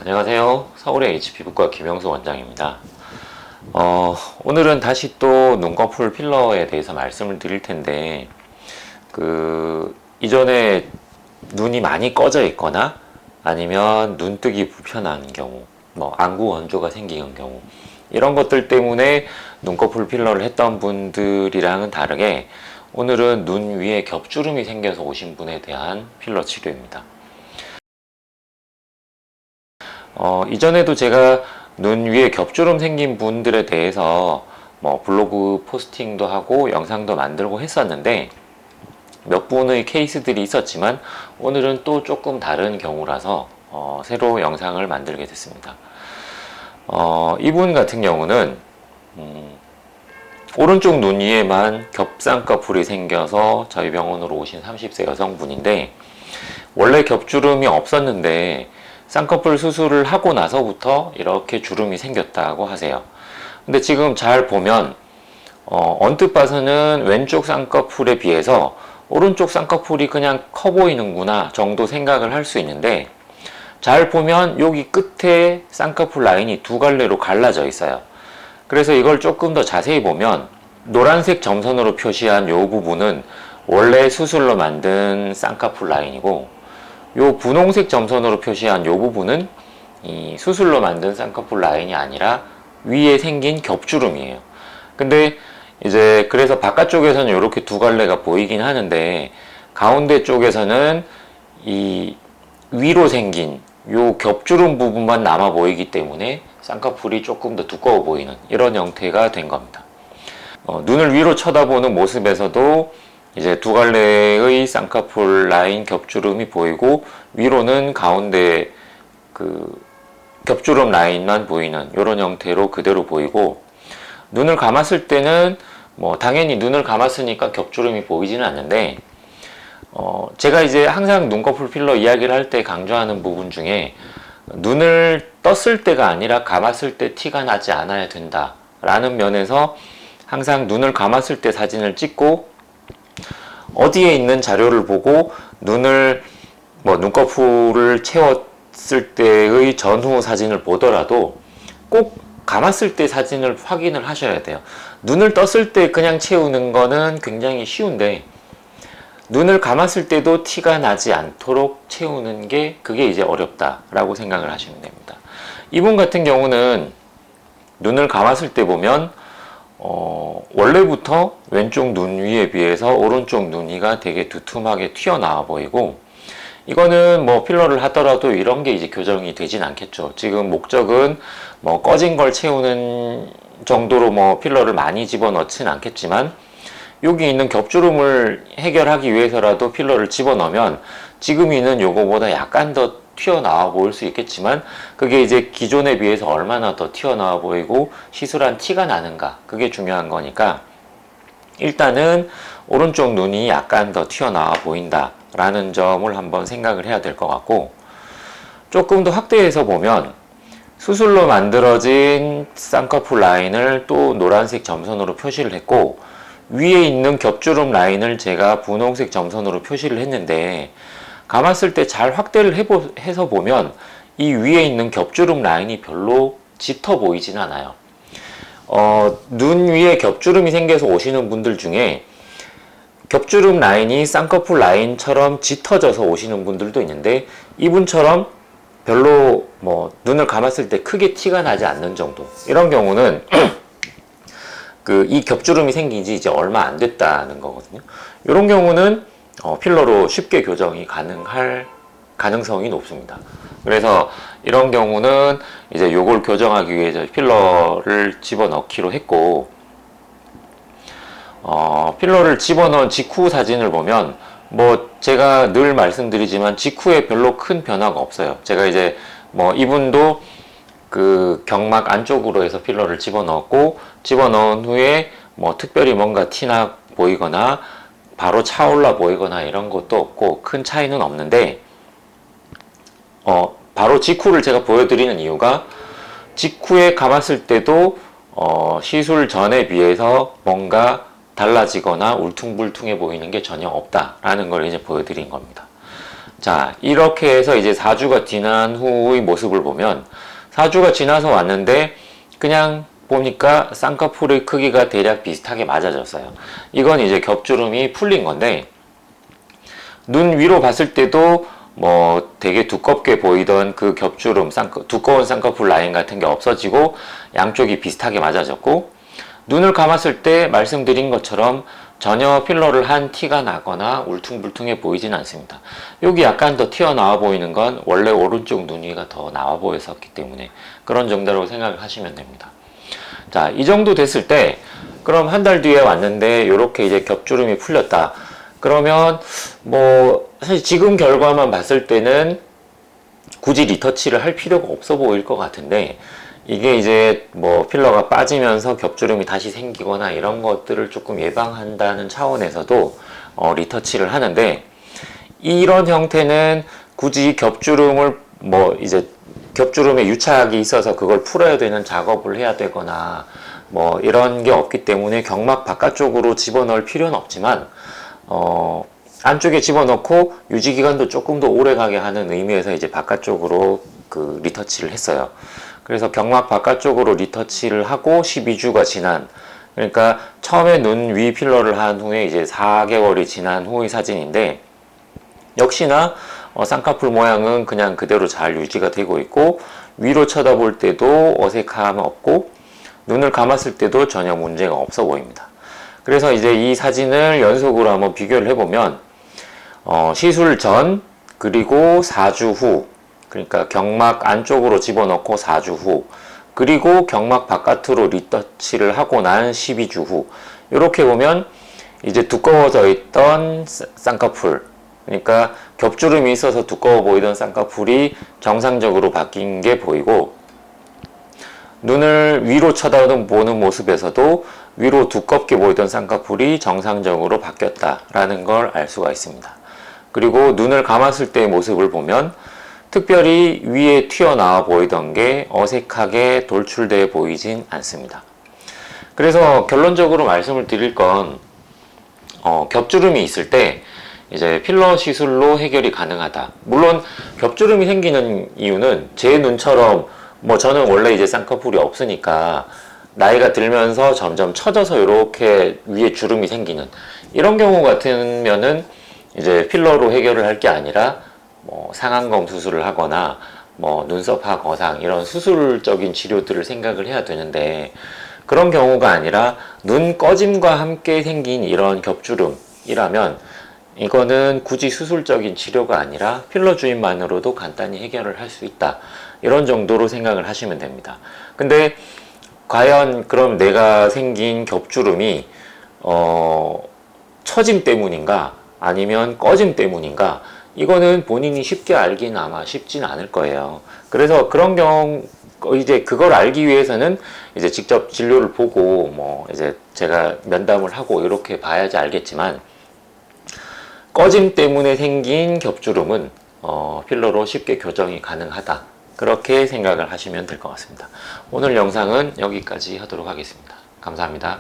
안녕하세요. 서울의 HP부과 김영수 원장입니다. 오늘은 다시 또 눈꺼풀 필러에 대해서 말씀을 드릴 텐데, 이전에 눈이 많이 꺼져 있거나 아니면 눈뜨기 불편한 경우, 안구 원조가 생기는 경우, 이런 것들 때문에 눈꺼풀 필러를 했던 분들이랑은 다르게 오늘은 눈 위에 겹주름이 생겨서 오신 분에 대한 필러 치료입니다. 이전에도 제가 눈 위에 겹주름 생긴 분들에 대해서 블로그 포스팅도 하고 영상도 만들고 했었는데 몇 분의 케이스들이 있었지만 오늘은 또 조금 다른 경우라서 새로 영상을 만들게 됐습니다. 이분 같은 경우는 오른쪽 눈 위에만 겹쌍꺼풀이 생겨서 저희 병원으로 오신 30세 여성분인데, 원래 겹주름이 없었는데 쌍꺼풀 수술을 하고 나서부터 이렇게 주름이 생겼다고 하세요. 근데 지금 잘 보면 언뜻 봐서는 왼쪽 쌍꺼풀에 비해서 오른쪽 쌍꺼풀이 그냥 커 보이는구나 정도 생각을 할 수 있는데, 잘 보면 여기 끝에 쌍꺼풀 라인이 두 갈래로 갈라져 있어요. 그래서 이걸 조금 더 자세히 보면 노란색 점선으로 표시한 이 부분은 원래 수술로 만든 쌍꺼풀 라인이고, 요 분홍색 점선으로 표시한 요 부분은 이 수술로 만든 쌍꺼풀 라인이 아니라 위에 생긴 겹주름이에요. 근데 이제 그래서 바깥쪽에서는 이렇게 두 갈래가 보이긴 하는데 가운데 쪽에서는 이 위로 생긴 요 겹주름 부분만 남아 보이기 때문에 쌍꺼풀이 조금 더 두꺼워 보이는 이런 형태가 된 겁니다. 눈을 위로 쳐다보는 모습에서도 이제 두 갈래의 쌍꺼풀 라인 겹주름이 보이고, 위로는 가운데 겹주름 라인만 보이는 이런 형태로 그대로 보이고, 눈을 감았을 때는 당연히 눈을 감았으니까 겹주름이 보이지는 않는데, 제가 이제 항상 눈꺼풀 필러 이야기를 할 때 강조하는 부분 중에 눈을 떴을 때가 아니라 감았을 때 티가 나지 않아야 된다 라는 면에서 항상 눈을 감았을 때 사진을 찍고 어디에 있는 자료를 보고 눈을 눈꺼풀을 채웠을 때의 전후 사진을 보더라도 꼭 감았을 때 사진을 확인을 하셔야 돼요. 눈을 떴을 때 그냥 채우는 거는 굉장히 쉬운데 눈을 감았을 때도 티가 나지 않도록 채우는 게 그게 이제 어렵다라고 생각을 하시면 됩니다. 이분 같은 경우는 눈을 감았을 때 보면 원래부터 왼쪽 눈 위에 비해서 오른쪽 눈 위가 되게 두툼하게 튀어나와 보이고, 이거는 필러를 하더라도 이런 게 이제 교정이 되진 않겠죠. 지금 목적은 꺼진 걸 채우는 정도로 필러를 많이 집어넣진 않겠지만, 여기 있는 겹주름을 해결하기 위해서라도 필러를 집어넣으면 지금 있는 요거보다 약간 더 튀어나와 보일 수 있겠지만, 그게 이제 기존에 비해서 얼마나 더 튀어나와 보이고 시술한 티가 나는가, 그게 중요한 거니까 일단은 오른쪽 눈이 약간 더 튀어나와 보인다 라는 점을 한번 생각을 해야 될 것 같고, 조금 더 확대해서 보면 수술로 만들어진 쌍꺼풀 라인을 또 노란색 점선으로 표시를 했고, 위에 있는 겹주름 라인을 제가 분홍색 점선으로 표시를 했는데, 감았을 때 잘 확대를 해서 보면 이 위에 있는 겹주름 라인이 별로 짙어 보이진 않아요. 눈 위에 겹주름이 생겨서 오시는 분들 중에 겹주름 라인이 쌍꺼풀 라인처럼 짙어져서 오시는 분들도 있는데, 이분처럼 별로 눈을 감았을 때 크게 티가 나지 않는 정도, 이런 경우는 이 겹주름이 생긴 지 이제 얼마 안 됐다는 거거든요. 이런 경우는 필러로 쉽게 교정이 가능할 가능성이 높습니다. 그래서 이런 경우는 이제 요걸 교정하기 위해서 필러를 집어넣기로 했고, 필러를 집어넣은 직후 사진을 보면 제가 늘 말씀드리지만 직후에 별로 큰 변화가 없어요. 제가 이제 이분도 경막 안쪽으로 해서 필러를 집어넣었고, 집어넣은 후에 특별히 뭔가 티나 보이거나 바로 차올라 보이거나 이런 것도 없고 큰 차이는 없는데, 바로 직후를 제가 보여드리는 이유가 직후에 감았을 때도 시술 전에 비해서 뭔가 달라지거나 울퉁불퉁해 보이는 게 전혀 없다라는 걸 이제 보여드린 겁니다. 자, 이렇게 해서 이제 4주가 지난 후의 모습을 보면 4주가 지나서 왔는데 그냥 보니까 쌍꺼풀의 크기가 대략 비슷하게 맞아졌어요. 이건 이제 겹주름이 풀린 건데 눈 위로 봤을 때도 뭐 되게 두껍게 보이던 그 겹주름, 두꺼운 쌍꺼풀 라인 같은 게 없어지고 양쪽이 비슷하게 맞아졌고 눈을 감았을 때 말씀드린 것처럼 전혀 필러를 한 티가 나거나 울퉁불퉁해 보이진 않습니다. 여기 약간 더 튀어나와 보이는 건 원래 오른쪽 눈 위가 더 나와 보였었기 때문에 그런 정도로 생각을 하시면 됩니다. 자, 이 정도 됐을 때 그럼 한 달 뒤에 왔는데 이렇게 이제 겹주름이 풀렸다. 그러면 뭐 사실 지금 결과만 봤을 때는 굳이 리터치를 할 필요가 없어 보일 것 같은데 이게 이제 뭐 필러가 빠지면서 겹주름이 다시 생기거나 이런 것들을 조금 예방한다는 차원에서도 리터치를 하는데 이런 형태는 굳이 겹주름을 뭐 이제 겹주름에 유착이 있어서 그걸 풀어야 되는 작업을 해야 되거나 뭐 이런 게 없기 때문에 경막 바깥쪽으로 집어넣을 필요는 없지만 안쪽에 집어넣고 유지기간도 조금 더 오래 가게 하는 의미에서 이제 바깥쪽으로 그 리터치를 했어요. 그래서 경막 바깥쪽으로 리터치를 하고 12주가 지난, 그러니까 처음에 눈 위 필러를 한 후에 이제 4개월이 지난 후의 사진인데 역시나 쌍꺼풀 모양은 그냥 그대로 잘 유지가 되고 있고 위로 쳐다볼 때도 어색함 없고 눈을 감았을 때도 전혀 문제가 없어 보입니다. 그래서 이제 이 사진을 연속으로 한번 비교를 해보면 시술 전 그리고 4주 후, 그러니까 경막 안쪽으로 집어넣고 4주 후, 그리고 경막 바깥으로 리터치를 하고 난 12주 후, 이렇게 보면 이제 두꺼워져 있던 쌍꺼풀, 그러니까 겹주름이 있어서 두꺼워 보이던 쌍꺼풀이 정상적으로 바뀐 게 보이고 눈을 위로 쳐다보는 모습에서도 위로 두껍게 보이던 쌍꺼풀이 정상적으로 바뀌었다라는 걸 알 수가 있습니다. 그리고 눈을 감았을 때의 모습을 보면 특별히 위에 튀어나와 보이던 게 어색하게 돌출돼 보이진 않습니다. 그래서 결론적으로 말씀을 드릴 건 겹주름이 있을 때 이제 필러 시술로 해결이 가능하다. 물론 겹주름이 생기는 이유는 제 눈처럼 뭐 저는 원래 이제 쌍꺼풀이 없으니까 나이가 들면서 점점 처져서 이렇게 위에 주름이 생기는 이런 경우 같으면은 이제 필러로 해결을 할 게 아니라 뭐 상안검 수술을 하거나 뭐 눈썹화 거상 이런 수술적인 치료들을 생각을 해야 되는데 그런 경우가 아니라 눈 꺼짐과 함께 생긴 이런 겹주름이라면 이거는 굳이 수술적인 치료가 아니라 필러 주입만으로도 간단히 해결을 할 수 있다. 이런 정도로 생각을 하시면 됩니다. 근데 과연 그럼 내가 생긴 겹주름이 처짐 때문인가 아니면 꺼짐 때문인가 이거는 본인이 쉽게 알기는 아마 쉽진 않을 거예요. 그래서 그런 경우 이제 그걸 알기 위해서는 이제 직접 진료를 보고 뭐 이제 제가 면담을 하고 이렇게 봐야지 알겠지만 꺼짐 때문에 생긴 겹주름은 필러로 쉽게 교정이 가능하다. 그렇게 생각을 하시면 될 것 같습니다. 오늘 영상은 여기까지 하도록 하겠습니다. 감사합니다.